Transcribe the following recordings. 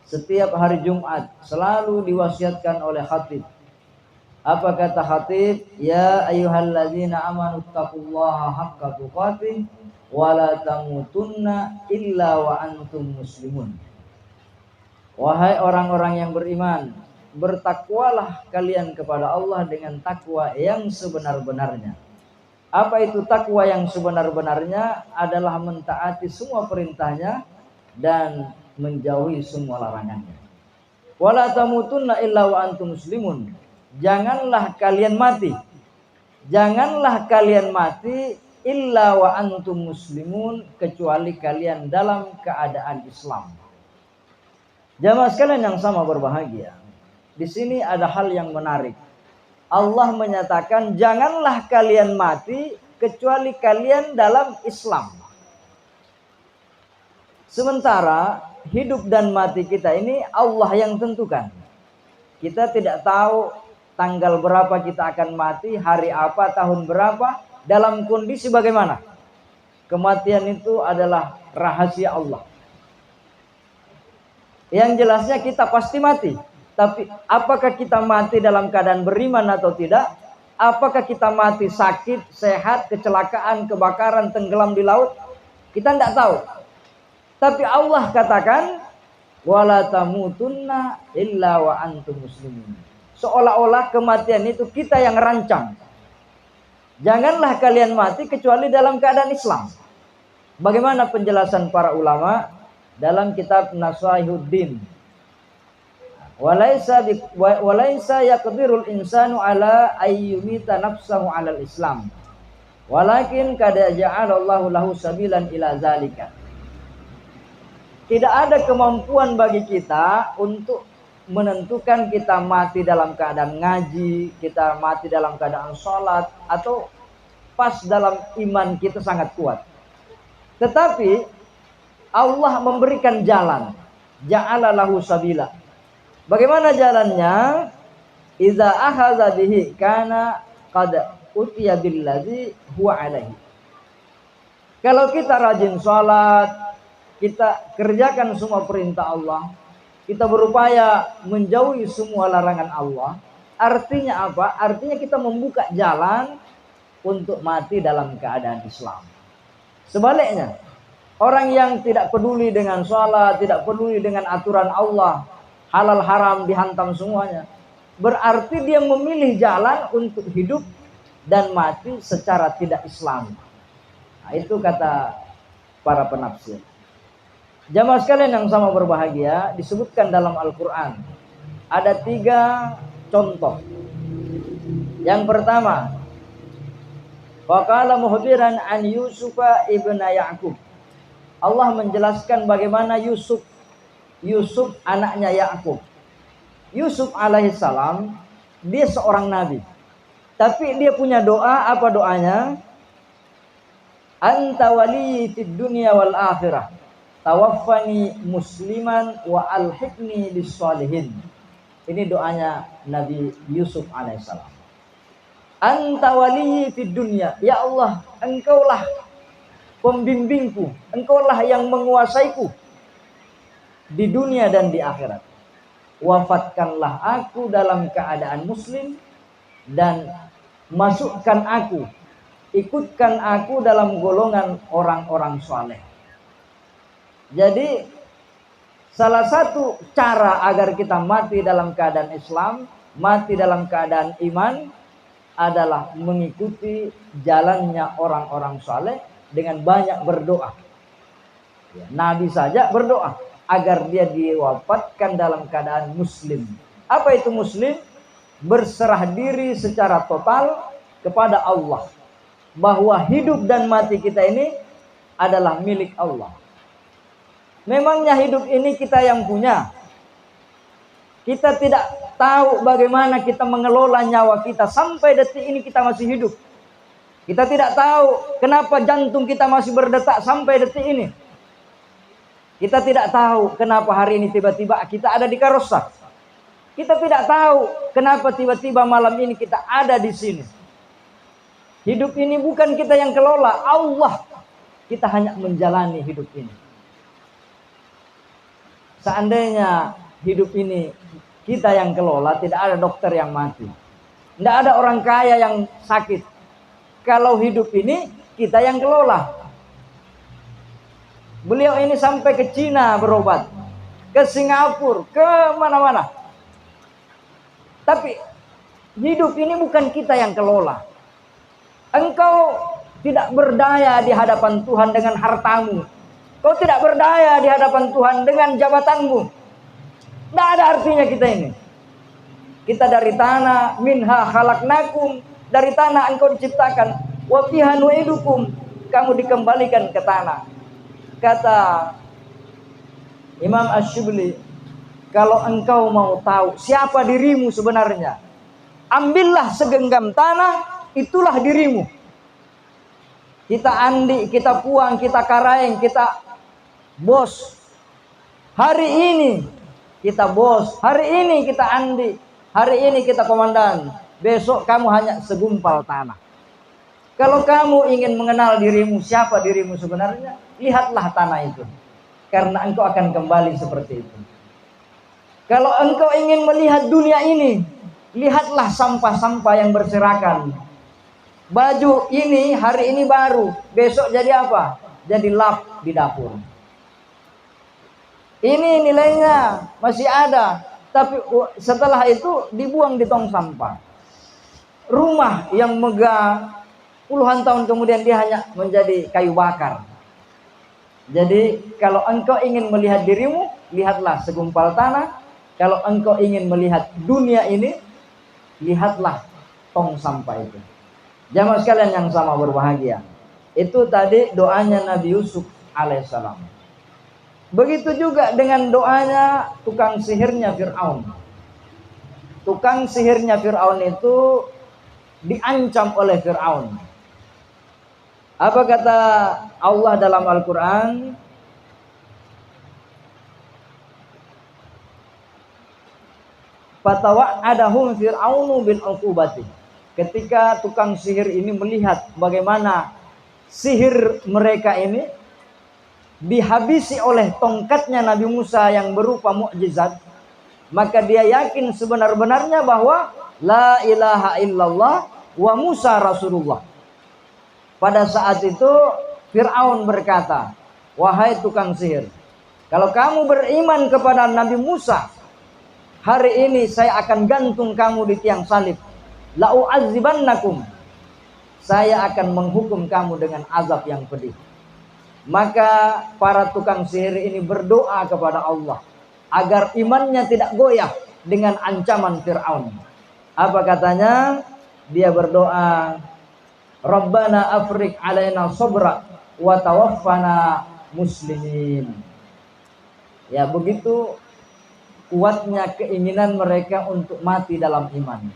setiap hari Jumat selalu diwasiatkan oleh khatib. Apa kata khatib? Ya ayyuhalladzina amanu taqullaha haqqa tuqatih wa la tamutunna illa wa antum muslimun. Wahai orang-orang yang beriman, bertakwalah kalian kepada Allah dengan takwa yang sebenar-benarnya. Apa itu takwa yang sebenar-benarnya? Adalah mentaati semua perintahnya dan menjauhi semua larangannya. Wala tamutunna illa wa antum muslimun. Janganlah kalian mati. Janganlah kalian mati illa wa antum muslimun, kecuali kalian dalam keadaan Islam. Jamaah sekalian yang sama berbahagia. Di sini ada hal yang menarik. Allah menyatakan janganlah kalian mati kecuali kalian dalam Islam. Sementara hidup dan mati kita ini Allah yang tentukan. Kita tidak tahu tanggal berapa kita akan mati, hari apa, tahun berapa, dalam kondisi bagaimana. Kematian itu adalah rahasia Allah. Yang jelasnya kita pasti mati. Tapi apakah kita mati dalam keadaan beriman atau tidak? Apakah kita mati sakit, sehat, kecelakaan, kebakaran, tenggelam di laut? Kita tidak tahu. Tapi Allah katakan wala tamutunna illa wa antum muslimun. Seolah-olah kematian itu kita yang rancang. Janganlah kalian mati kecuali dalam keadaan Islam. Bagaimana penjelasan para ulama dalam kitab Nasaihuddin? Walaisa yaqdirul insanu ala ayyumita nafsahu alal Islam. Walakin qad ja'alallahu lahu sabilan ila zalika. Tidak ada kemampuan bagi kita untuk menentukan kita mati dalam keadaan ngaji, kita mati dalam keadaan sholat, atau pas dalam iman kita sangat kuat. Tetapi Allah memberikan jalan. Ja'ala lahu sabila. Bagaimana jalannya? Iza akhadha bihi kana qad utiya billadzi huwa alaihi. Kalau kita rajin sholat, kita kerjakan semua perintah Allah, kita berupaya menjauhi semua larangan Allah, artinya apa? Artinya kita membuka jalan untuk mati dalam keadaan Islam. Sebaliknya, orang yang tidak peduli dengan sholat, tidak peduli dengan aturan Allah, halal haram dihantam semuanya, berarti dia memilih jalan untuk hidup dan mati secara tidak Islam. Nah, itu kata para penafsir. Jamaah sekalian yang sama berbahagia, disebutkan dalam Al-Quran ada 3 contoh. Yang pertama, waqala muhbiran an Yusufa ibna Ya'qub. Allah menjelaskan bagaimana Yusuf anaknya Ya'qub. Yusuf alaihissalam, dia seorang nabi. Tapi dia punya doa, apa doanya? Anta wali fid dunya wal akhirah. Tawaffani musliman wa alhiqni bis sholihin. Ini doanya Nabi Yusuf alaihissalam. Anta wali fid dunya. Ya Allah, engkaulah pembimbingku, engkaulah yang menguasaiku di dunia dan di akhirat. Wafatkanlah aku dalam keadaan muslim dan masukkan aku, ikutkan aku dalam golongan orang-orang saleh. Jadi salah satu cara agar kita mati dalam keadaan Islam, mati dalam keadaan iman, adalah mengikuti jalannya orang-orang saleh dengan banyak berdoa. Nabi saja berdoa agar dia diwafatkan dalam keadaan muslim. Apa itu muslim? Berserah diri secara total kepada Allah, bahwa hidup dan mati kita ini adalah milik Allah. Memangnya hidup ini kita yang punya. Kita tidak tahu bagaimana kita mengelola nyawa kita sampai detik ini kita masih hidup. Kita tidak tahu kenapa jantung kita masih berdetak sampai detik ini. Kita tidak tahu kenapa hari ini tiba-tiba kita ada di karosa. Kita tidak tahu kenapa tiba-tiba malam ini kita ada di sini. Hidup ini bukan kita yang kelola, Allah. Kita hanya menjalani hidup ini. Seandainya hidup ini kita yang kelola, tidak ada dokter yang mati, tidak ada orang kaya yang sakit. Kalau hidup ini kita yang kelola. Beliau ini sampai ke Cina berobat, ke Singapura, ke mana-mana. Tapi hidup ini bukan kita yang kelola. Engkau tidak berdaya di hadapan Tuhan dengan hartamu. Kau tidak berdaya di hadapan Tuhan dengan jabatanmu. Tidak ada artinya kita ini. Kita dari tanah, minha khalaqnakum, dari tanah engkau diciptakan, wa fiha nu'idukum, kamu dikembalikan ke tanah. Kata Imam Ash-Shibli, kalau engkau mau tahu siapa dirimu sebenarnya, ambillah segenggam tanah, itulah dirimu. Kita andi, kita puang, kita karaeng, kita bos. Hari ini kita bos, hari ini kita andi, hari ini kita komandan. Besok kamu hanya segumpal tanah. Kalau kamu ingin mengenal dirimu, siapa dirimu sebenarnya, lihatlah tanah itu. Karena engkau akan kembali seperti itu. Kalau engkau ingin melihat dunia ini, lihatlah sampah-sampah yang berserakan. Baju ini hari ini baru, besok jadi apa? Jadi lap di dapur. Ini nilainya masih ada, tapi setelah itu dibuang di tong sampah. Rumah yang megah puluhan tahun kemudian dia hanya menjadi kayu bakar. Jadi kalau engkau ingin melihat dirimu, lihatlah segumpal tanah. Kalau engkau ingin melihat dunia ini, lihatlah tong sampah itu. Jamaah sekalian yang sama berbahagia. Itu tadi doanya Nabi Yusuf alaihissalam. Begitu juga dengan doanya tukang sihirnya Fir'aun. Tukang sihirnya Fir'aun itu diancam oleh Fir'aun. Apa kata Allah dalam Al-Quran? Fatawa'adahum Fir'aunu bil uqubati. Ketika tukang sihir ini melihat bagaimana sihir mereka ini dihabisi oleh tongkatnya Nabi Musa yang berupa mukjizat, maka dia yakin sebenar-benarnya bahwa la ilaha illallah wa Musa Rasulullah. Pada saat itu Fir'aun berkata, wahai tukang sihir, kalau kamu beriman kepada Nabi Musa, hari ini saya akan gantung kamu di tiang salib. La'u'adzibannakum, saya akan menghukum kamu dengan azab yang pedih. Maka para tukang sihir ini berdoa kepada Allah agar imannya tidak goyah dengan ancaman Fir'aun. Apa katanya? Dia berdoa, Rabbana afriq alaina sabra wa tawaffana muslimin. Ya, begitu kuatnya keinginan mereka untuk mati dalam iman.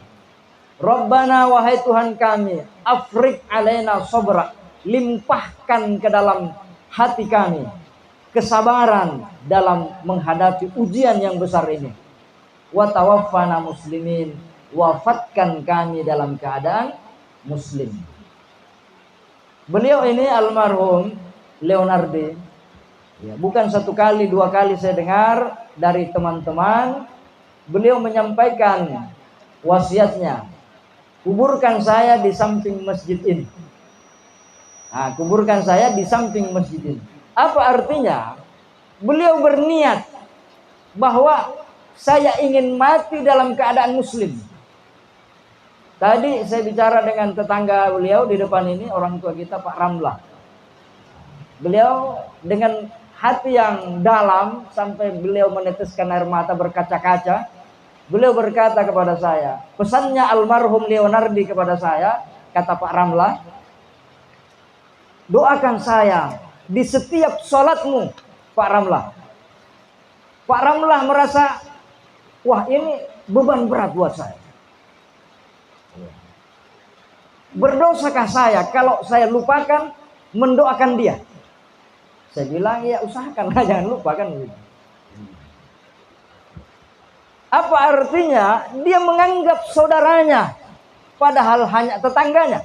Rabbana, wahai Tuhan kami, afriq alaina sabra, limpahkan ke dalam hati kami kesabaran dalam menghadapi ujian yang besar ini. Wa tawaffana muslimin, wafatkan kami dalam keadaan muslim. Beliau ini almarhum Leonardi, ya, bukan satu kali, dua kali saya dengar dari teman-teman, beliau menyampaikan wasiatnya, kuburkan saya di samping masjid ini. Nah, kuburkan saya di samping masjid ini. Apa artinya? Beliau berniat bahwa saya ingin mati dalam keadaan muslim. Tadi saya bicara dengan tetangga beliau di depan ini, orang tua kita Pak Ramlah. Beliau dengan hati yang dalam sampai beliau meneteskan air mata berkaca-kaca. Beliau berkata kepada saya, pesannya almarhum Leonardi kepada saya, kata Pak Ramlah, doakan saya di setiap sholatmu, Pak Ramlah. Pak Ramlah merasa, wah ini beban berat buat saya. Berdosakah saya kalau saya lupakan mendoakan dia? Saya bilang, ya usahakanlah jangan lupakan. Apa artinya? Dia menganggap saudaranya padahal hanya tetangganya.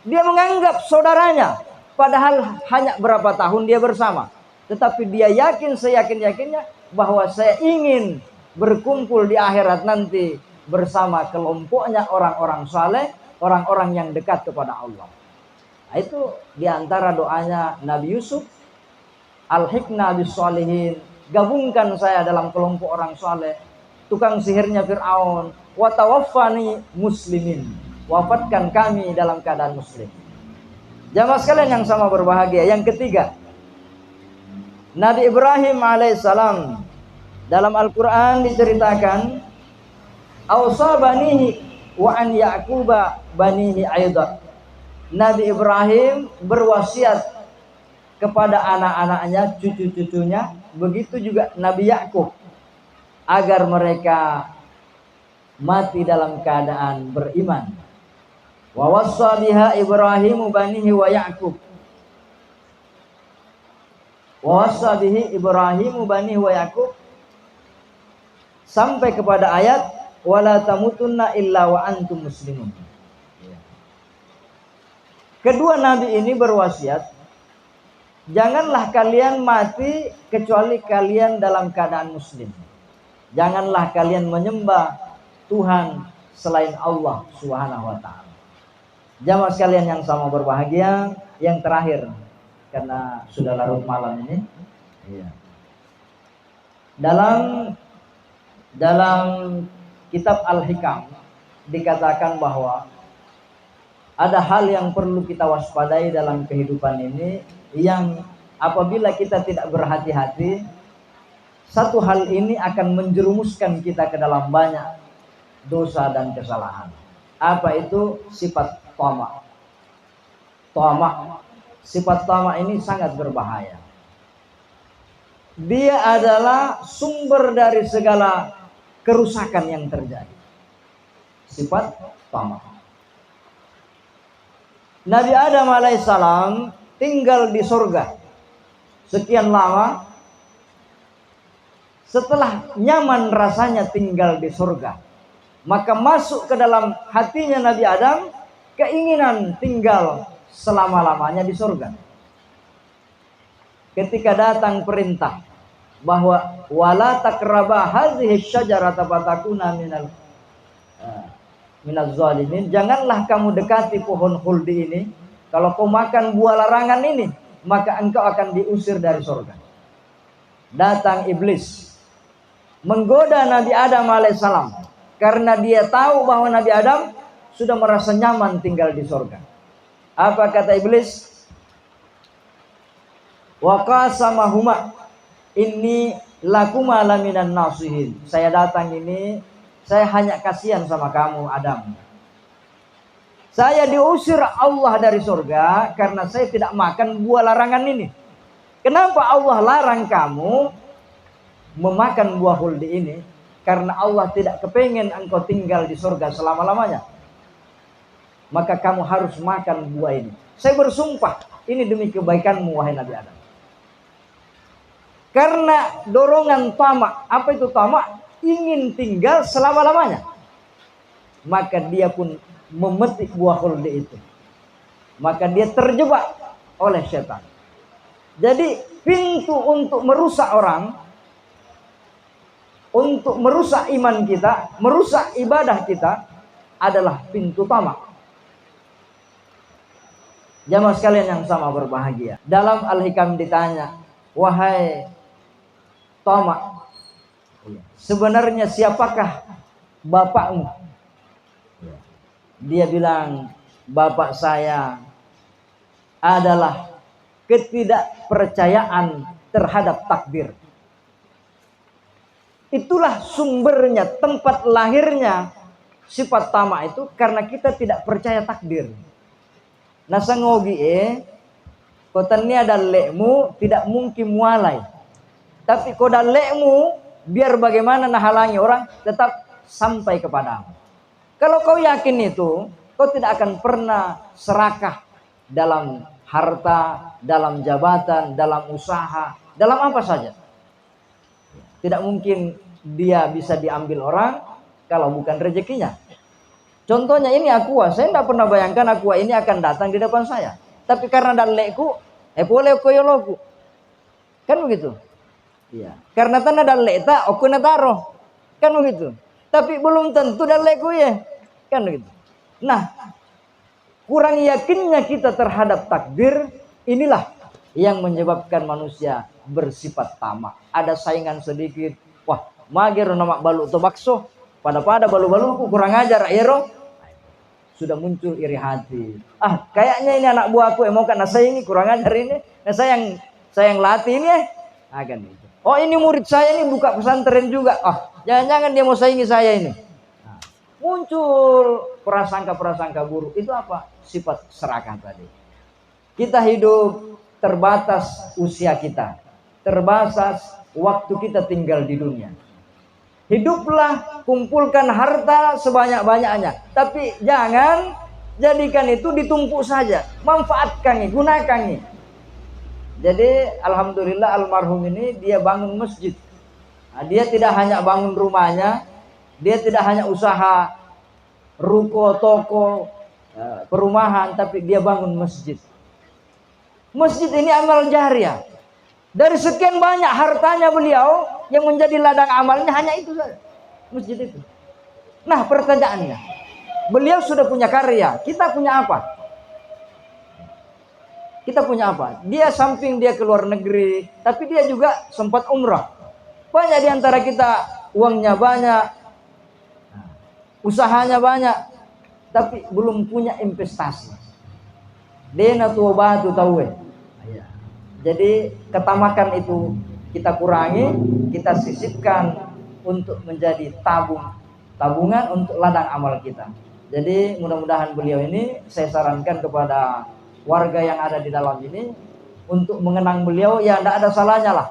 Dia menganggap saudaranya padahal hanya berapa tahun dia bersama. Tetapi dia yakin, seyakin-yakinnya bahwa saya ingin berkumpul di akhirat nanti bersama kelompoknya orang-orang saleh, orang-orang yang dekat kepada Allah. Nah, itu diantara doanya Nabi Yusuf, alhiqna bis sholihin, gabungkan saya dalam kelompok orang saleh. Tukang sihirnya Fir'aun, wa tawaffani muslimin, wafatkan kami dalam keadaan muslim. Jamaah sekalian yang sama berbahagia. Yang ketiga, Nabi Ibrahim alaihissalam dalam Al-Quran diceritakan, awsa banihi wa an ya'quba banihi aidan. Nabi Ibrahim berwasiat kepada anak-anaknya, cucu-cucunya, begitu juga Nabi Yakub, agar mereka mati dalam keadaan beriman. Wa wassa biha Ibrahimu banihi wa Ya'qub. Wa wassa bihi Ibrahimu banihi wa Ya'qub, sampai kepada ayat wala tamutunna illa wa antum muslimun. Kedua nabi ini berwasiat, janganlah kalian mati kecuali kalian dalam keadaan muslim. Janganlah kalian menyembah Tuhan selain Allah Subhanahu wa ta'ala. Jamaah sekalian yang sama berbahagia, yang terakhir karena sudah larut malam ini. Dalam kitab Al-Hikam dikatakan bahwa ada hal yang perlu kita waspadai dalam kehidupan ini, yang apabila kita tidak berhati-hati, satu hal ini akan menjerumuskan kita ke dalam banyak dosa dan kesalahan. Apa itu? Sifat tamak. Sifat tamak ini sangat berbahaya. Dia adalah sumber dari segala kerusakan yang terjadi. Sifat tamak. Nabi Adam alaihissalam tinggal di surga sekian lama. Setelah nyaman rasanya tinggal di surga, maka masuk ke dalam hatinya Nabi Adam keinginan tinggal selama-lamanya di surga. Ketika datang perintah bahwa wala taqraba hadhihi syajarata fatakuna minaz zalimin, janganlah kamu dekati pohon khuldi ini. Kalau kau makan buah larangan ini, maka engkau akan diusir dari surga. Datang iblis menggoda Nabi Adam alaihissalam karena dia tahu bahwa Nabi Adam sudah merasa nyaman tinggal di surga. Apa kata iblis? Wa qasamahuma inni lakuma laminan nasihin. Saya datang ini, saya hanya kasihan sama kamu Adam. Saya diusir Allah dari surga karena saya tidak makan buah larangan ini. Kenapa Allah larang kamu memakan buah khuldi ini? Karena Allah tidak kepengen engkau tinggal di surga selama-lamanya. Maka kamu harus makan buah ini. Saya bersumpah, ini demi kebaikanmu wahai Nabi Adam. Karena dorongan tamak. Apa itu tamak? Ingin tinggal selama-lamanya. Maka dia pun memetik buah khuldi itu. Maka dia terjebak oleh setan. Jadi pintu untuk merusak orang, untuk merusak iman kita, merusak ibadah kita, adalah pintu tamak. Jamaah sekalian yang sama berbahagia. Dalam Al-Hikam ditanya, wahai tamak, sebenarnya siapakah bapakmu? Dia bilang, bapak saya adalah ketidakpercayaan terhadap takdir. Itulah sumbernya, tempat lahirnya sifat tamak itu, karena kita tidak percaya takdir. Nasa ngogi kotannya ada lekmu tidak mungkin mualai. Tapi koda lekmu biar bagaimana nahalangi orang tetap sampai kepadamu. Kalau kau yakin itu, kau tidak akan pernah serakah dalam harta, dalam jabatan, dalam usaha, dalam apa saja. Tidak mungkin dia bisa diambil orang kalau bukan rezekinya. Contohnya ini aqua, saya tidak pernah bayangkan aqua ini akan datang di depan saya. Tapi karena dalekku, boleh koyoloku. Kan begitu. Iya. Karena tanah dalek tak aku nataro. Kan begitu. Tapi belum tentu dalekku ya. Kan begitu. Nah, kurang yakinnya kita terhadap takdir inilah yang menyebabkan manusia bersifat tamak. Ada saingan sedikit. Wah, mager nama balu atau bakso. Pada balu-baluku kurang ajar ero. Sudah muncul iri hati. Ah, kayaknya ini anak buahku yang mau kena saya ini kurang ajar ini. Nah, saya yang latih ini ya. Akan itu. Oh, ini murid saya ini buka pesantren juga. Ah, jangan-jangan dia mau saingi saya ini. Nah, muncul prasangka-prasangka buruk. Itu apa? Sifat serakah tadi. Kita hidup terbatas usia kita. Terbatas waktu kita tinggal di dunia. Hiduplah, kumpulkan harta sebanyak-banyaknya. Tapi jangan jadikan itu ditumpuk saja. Manfaatkan, gunakan. Jadi alhamdulillah almarhum ini dia bangun masjid. Nah, dia tidak hanya bangun rumahnya, dia tidak hanya usaha ruko, toko, perumahan, tapi dia bangun masjid. Masjid ini amal jariah. Dari sekian banyak hartanya beliau, yang menjadi ladang amalnya hanya itu saja, masjid itu. Nah, pertanyaannya, beliau sudah punya karya, kita punya apa? Kita punya apa? Dia samping dia keluar negeri, tapi dia juga sempat umrah. Banyak di antara kita uangnya banyak, usahanya banyak, tapi belum punya investasi. Dena tua batu tahu. Jadi ketamakan itu kita kurangi, kita sisipkan untuk menjadi tabungan untuk ladang amal kita. Jadi mudah-mudahan beliau ini saya sarankan kepada warga yang ada di dalam ini untuk mengenang beliau. Ya tidak ada salahnya lah.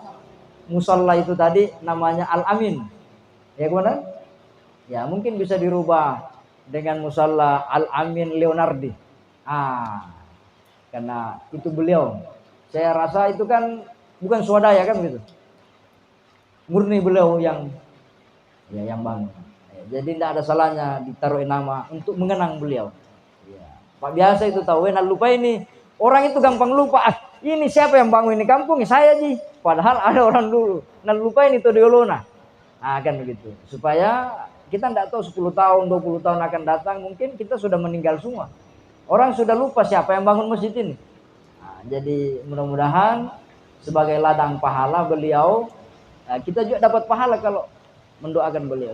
Musalla itu tadi namanya Al-Amin. Ya kemudian? Ya mungkin bisa dirubah dengan musalla Al-Amin Leonardi. Karena itu beliau. Saya rasa itu kan bukan swadaya kan begitu. Murni beliau yang bangun. Jadi tidak ada salahnya ditaruh nama untuk mengenang beliau. Pak biasa itu tahu, nah lupa ini. Orang itu gampang lupa. Ini siapa yang bangun ini kampung? Saya ji. Padahal ada orang dulu. Nah lupa ini Todiolona. Kan begitu. Supaya kita tidak tahu 10 tahun, 20 tahun akan datang. Mungkin kita sudah meninggal semua. Orang sudah lupa siapa yang bangun masjid ini. Jadi mudah-mudahan sebagai ladang pahala beliau, kita juga dapat pahala kalau mendoakan beliau.